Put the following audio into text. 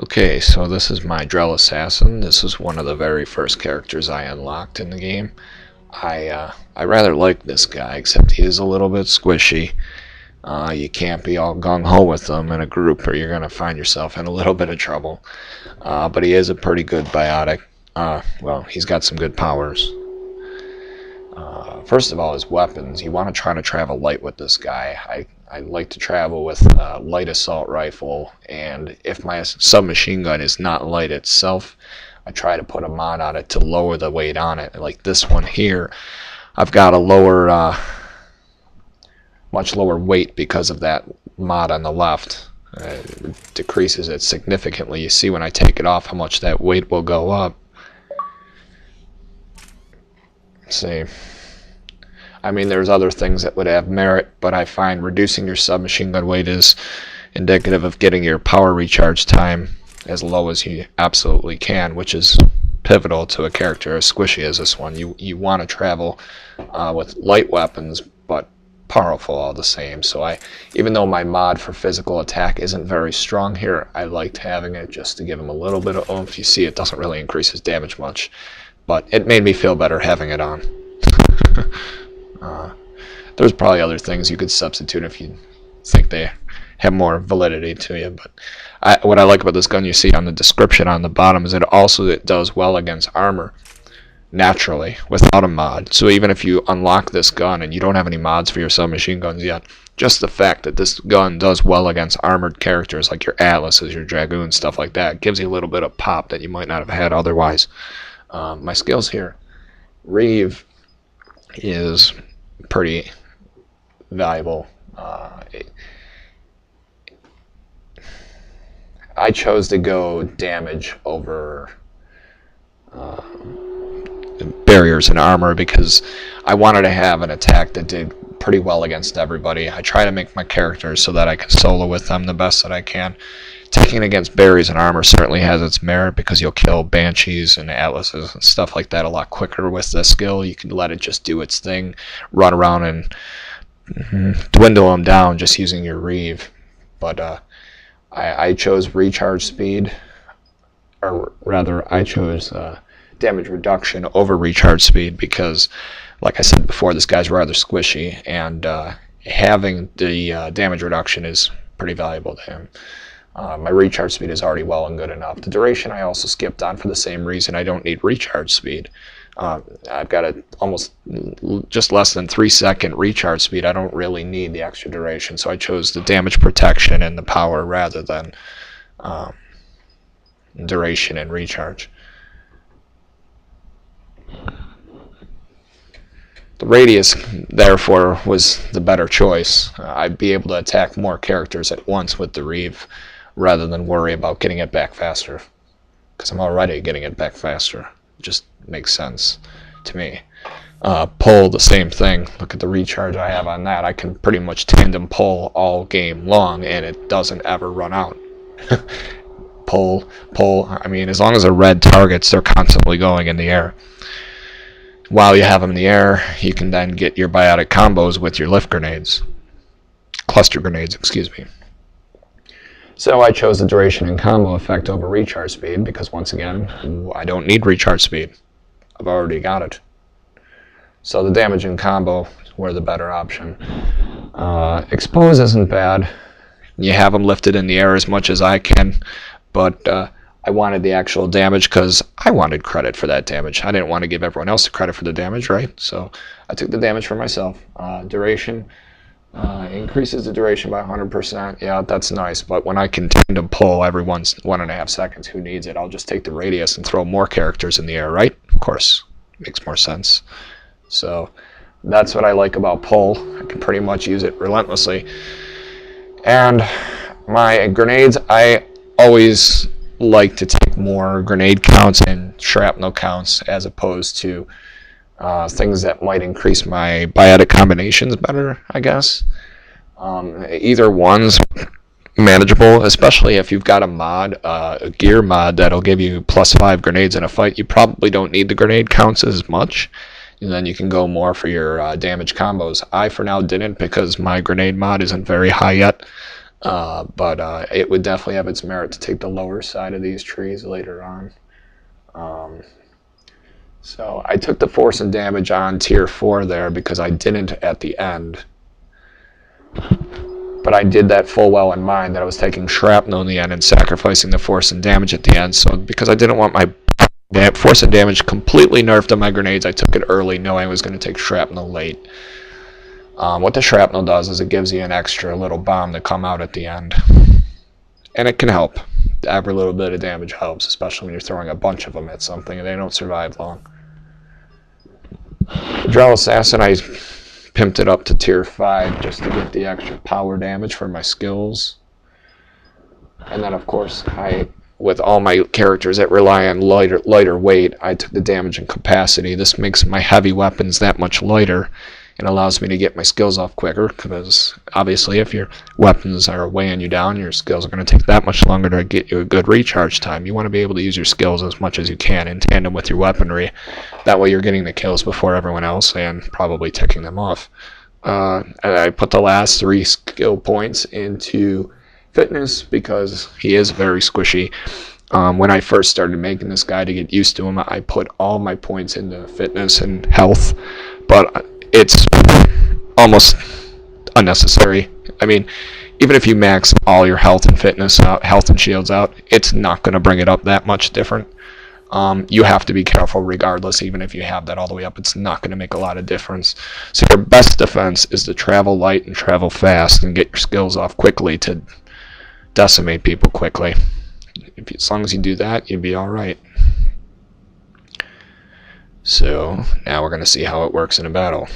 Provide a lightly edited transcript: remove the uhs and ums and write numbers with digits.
Okay, so this is my Drell Assassin. This is one of the very first characters I unlocked in the game. I rather like this guy, except he is a little bit squishy. You can't be all gung-ho with him in a group or you're going to find yourself in a little bit of trouble. But he is a pretty good biotic. Well, he's got some good powers. First of all, his weapons. You want to try to travel light with this guy. I like to travel with a light assault rifle, and if my submachine gun is not light itself, I try to put a mod on it to lower the weight on it. Like this one here, I've got a much lower weight because of that mod on the left. It decreases it significantly. You see when I take it off how much that weight will go up. See, I mean, there's other things that would have merit, but I find reducing your submachine gun weight is indicative of getting your power recharge time as low as you absolutely can, which is pivotal to a character as squishy as this one. You want to travel with light weapons, but powerful all the same. So even though my mod for physical attack isn't very strong here, I liked having it just to give him a little bit of oomph. You see, it doesn't really increase his damage much, but it made me feel better having it on. There's probably other things you could substitute if you think they have more validity to you, but what I like about this gun, you see on the description on the bottom, is it does well against armor naturally without a mod. So even if you unlock this gun and you don't have any mods for your submachine guns yet, just the fact that this gun does well against armored characters like your Atlases, your Dragoons, stuff like that, gives you a little bit of pop that you might not have had otherwise. My skills here, Reeve is pretty valuable. I chose to go damage over barriers and armor because I wanted to have an attack that did pretty well against everybody. I try to make my characters so that I can solo with them the best that I can. Taking against barriers and armor certainly has its merit because you'll kill banshees and atlases and stuff like that a lot quicker with this skill. You can let it just do its thing, run around and dwindle them down just using your Reeve. But I chose recharge speed, or rather I chose damage reduction over recharge speed because, like I said before, this guy's rather squishy, and having the damage reduction is pretty valuable to him. My recharge speed is already well and good enough. The duration I also skipped on for the same reason. I don't need recharge speed. I've got almost just less than 3-second recharge speed. I don't really need the extra duration, so I chose the damage protection and the power rather than duration and recharge. The radius, therefore, was the better choice. I'd be able to attack more characters at once with the Reeve rather than worry about getting it back faster, because I'm already getting it back faster. It just makes sense to me. Pull, the same thing. Look at the recharge I have on that. I can pretty much tandem pull all game long, and it doesn't ever run out. Pull. I mean, as long as they're red targets, they're constantly going in the air. While you have them in the air, you can then get your biotic combos with your lift grenades. Cluster grenades, excuse me. So I chose the duration and combo effect over recharge speed because, once again, I don't need recharge speed. I've already got it. So the damage and combo were the better option. Expose isn't bad. You have them lifted in the air as much as I can, but I wanted the actual damage because I wanted credit for that damage. I didn't want to give everyone else the credit for the damage, right? So I took the damage for myself. Duration increases the duration by 100%. Yeah, that's nice, but when I can tandem pull every 1.5 seconds, who needs it? I'll just take the radius and throw more characters in the air, right? Of course, makes more sense. So that's what I like about pull. I can pretty much use it relentlessly. And my grenades, I always like to take more grenade counts and shrapnel counts as opposed to things that might increase my biotic combinations better, I guess. Either one's manageable, especially if you've got a mod, a gear mod that'll give you +5 grenades in a fight. You probably don't need the grenade counts as much, and then you can go more for your damage combos. I, for now, didn't because my grenade mod isn't very high yet. But it would definitely have its merit to take the lower side of these trees later on. Um, so I took the force and damage on tier 4 there because I didn't at the end. But I did that full well in mind that I was taking shrapnel in the end and sacrificing the force and damage at the end. So because I didn't want my force and damage completely nerfed on my grenades, I took it early knowing I was going to take shrapnel late. What the shrapnel does is it gives you an extra little bomb to come out at the end. And it can help. Every little bit of damage helps, especially when you're throwing a bunch of them at something and they don't survive long. The Drell Assassin, I pimped it up to tier 5 just to get the extra power damage for my skills. And then of course, with all my characters that rely on lighter weight, I took the damage and capacity. This makes my heavy weapons that much lighter and allows me to get my skills off quicker, because obviously if your weapons are weighing you down, your skills are going to take that much longer to get you a good recharge time. You want to be able to use your skills as much as you can in tandem with your weaponry. That way you're getting the kills before everyone else and probably ticking them off. I put the last 3 skill points into fitness because he is very squishy. When I first started making this guy, to get used to him, I put all my points into fitness and health, but it's almost unnecessary. I mean, even if you max all your health and fitness out, health and shields out, it's not going to bring it up that much different. You have to be careful regardless. Even if you have that all the way up, it's not going to make a lot of difference. So your best defense is to travel light and travel fast and get your skills off quickly to decimate people quickly. As long as you do that, you'll be alright. So now we're going to see how it works in a battle.